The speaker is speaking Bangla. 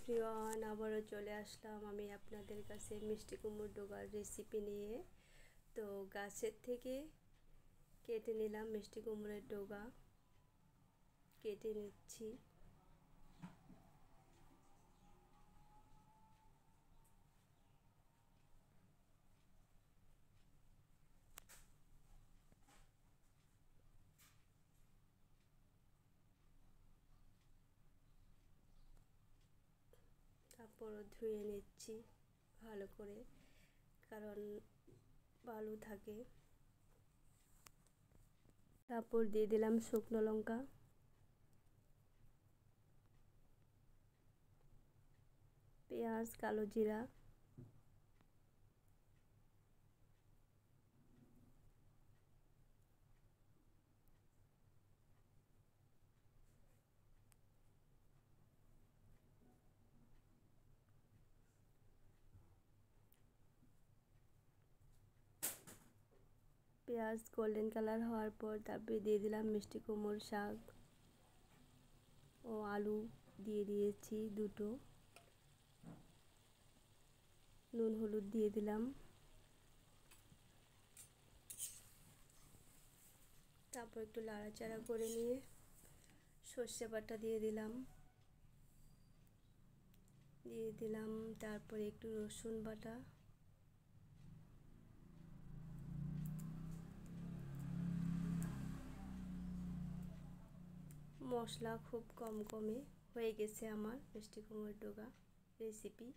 এভরিওয়ান, আবারও চলে আসলাম আমি আপনাদের কাছে মিষ্টি কুমড়োর ডোগার রেসিপি নিয়ে। তো গাছের থেকে কেটে নিলাম মিষ্টি কুমড়োর ডোগা, কেটে নিচ্ছি। তারপর ধুয়ে নিচ্ছি ভালো করে, কারণ বালু থাকে। তারপর দিয়ে দিলাম শুকনো লঙ্কা, পেঁয়াজ, কালো জিরা, পেঁয়াজ গোল্ডেন কালার হওয়ার পর তারপরে দিয়ে দিলাম মিষ্টি কুমড়োর শাক ও আলু দিয়ে দিয়েছি দুটো। নুন হলুদ দিয়ে দিলাম। তারপর একটু নাড়াচাড়া করে নিয়ে সর্ষে বাটা দিয়ে দিলাম। তারপরে একটু রসুন বাটা, মশলা খুব কম কমে হয়ে গেছে আমার মিষ্টি কুমড়োর ডোগা রেসিপি।